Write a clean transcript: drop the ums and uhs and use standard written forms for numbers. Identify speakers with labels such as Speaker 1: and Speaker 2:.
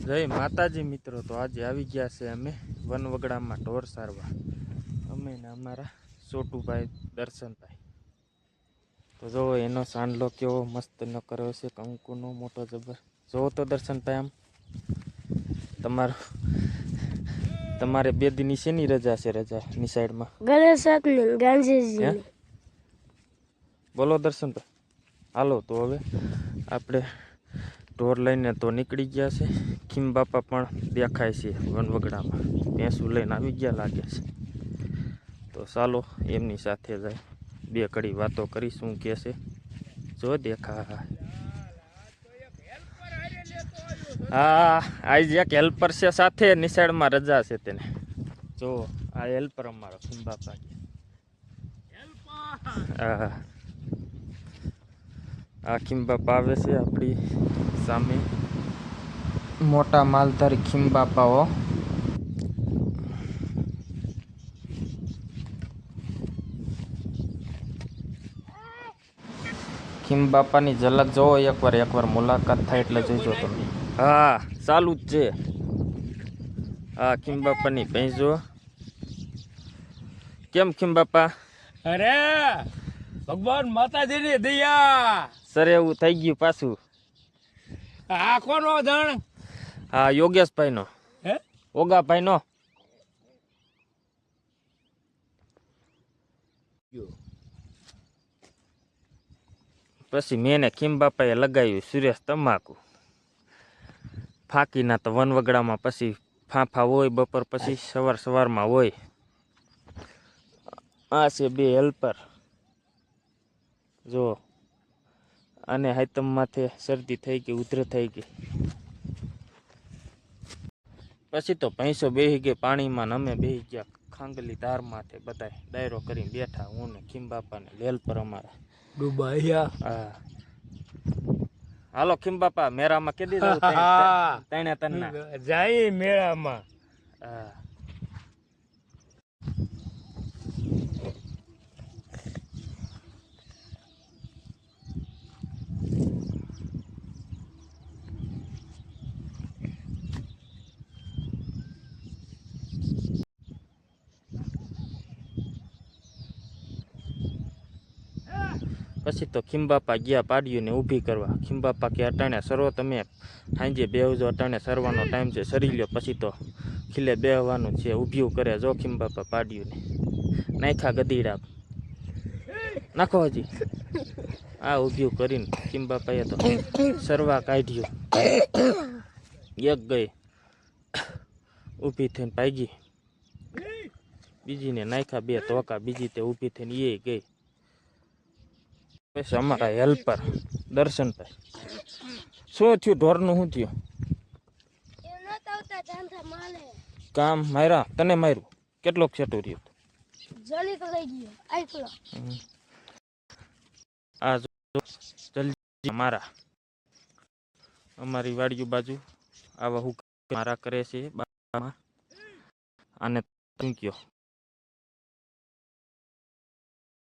Speaker 1: જય માતાજી મિત્રો, તો આજે આવી ગયા છે અમે વનવગડામાં ઢોર સારવા, અમે ને અમારા છોટુભાઈ દર્શનભાઈ. તો જો એનો સાંડલો કેવો મસ્ત ન કર્યો છે, કંકુનો મોટો જબર. જોવો તો દર્શનભાઈ, આમ તમારે 2 દિનની શેની રજા છે? રજાની સાઈડમાં
Speaker 2: ગણેશ ગાંધીજી.
Speaker 1: બોલો દર્શનભાઈ. હાલો તો હવે આપણે ઢોર લઈને તો નીકળી ગયા છે. ખીમ બાપા પણ દેખાય છે વનવગડામાં, ભેંસું લઈને આવી ગયા લાગે છે. તો ચાલો એમની સાથે જાય, 2 કડી વાતો કરી શું કહે છે. જો દેખા, હા આજ એક હેલ્પર છે સાથે, નિશાળમાં રજા છે તેને. જો આ હેલ્પર અમારો ખીમ બાપા. હા, આ ખીમ બાપા આવે છે આપણી સામે, મોટા માલધારી ખીમ બાપાઓ. ખીમ બાપાની ઝલક જોવો એકવાર મુલાકાત થાય એટલે જોઈજો તમે. હા ચાલુ જ છે. હા ખીમ બાપાની ભેંસ જો. કેમ ખીમ બાપા?
Speaker 3: અરે ભગવાન માતાજીની દયા.
Speaker 1: સર એવું થઈ ગયું પાછું.
Speaker 3: આ કોનો ધણ?
Speaker 1: હા યોગેશભાઈ નો.
Speaker 3: હે?
Speaker 1: ઓગાભાઈ નો. પછી મેં ખીમ બાપાએ લગાવ્યું સુરેશ તમાકુ. ફાકીના તો વનવગડામાં પછી ફાંફા હોય, બપોર પછી સવારમાં હોય. આ છે 2 હેલ્પર જો. અને હાઈતમ માથે શરદી થઈ ગઈ, ઉધર થઈ ગઈ. પછી તો ભેંસો બેસી ગઈ પાણીમાં, અમે બેસી ગયા ખાંગલી ધાર માથે. બધા ડાયરો કરીને બેઠા, હું ને ખીમ બાપા ને હેલ્પર અમારા
Speaker 3: ડુબાયા.
Speaker 1: હા હાલો ખીમ બાપા, મેરામાં કેદી જવું? તણે તન્ના
Speaker 3: જાય મેળામાં.
Speaker 1: હા પછી તો ખીમ બાપા ગયા પાડ્યુંને ઊભી કરવા. ખીમ બાપા કે અટાણે સરો તમે, સાંજે બેહજો, અટાણે સરવાનો ટાઈમ છે, સરી લ્યો પછી તો ખીલે બેહવાનું છે. ઊભ્યું કરે જો ખીમ બાપા પાડ્યુંને. નાખ્યા ગદીડા, નાખો હજી. આ ઊભ્યું કરીને ખીમ બાપાએ તો સરવા કાઢ્યું. એક ગઈ ઊભી થઈને ભાગી, બીજીને નાખ્યા 2 ધોકા, બીજી તે ઊભી થઈને એ ગઈ. પછી અમારા હેલ્પર દર્શનભાઈ, શું થયું ઢોરનું? શું થયું? કામ માર્યા? તને માર્યું? કેટલોક છેટું રહ્યું? આ જલ્દી મારા અમારી વાડીઓ બાજુ આવા હું મારા કરે છે. અને થેન્ક યુ.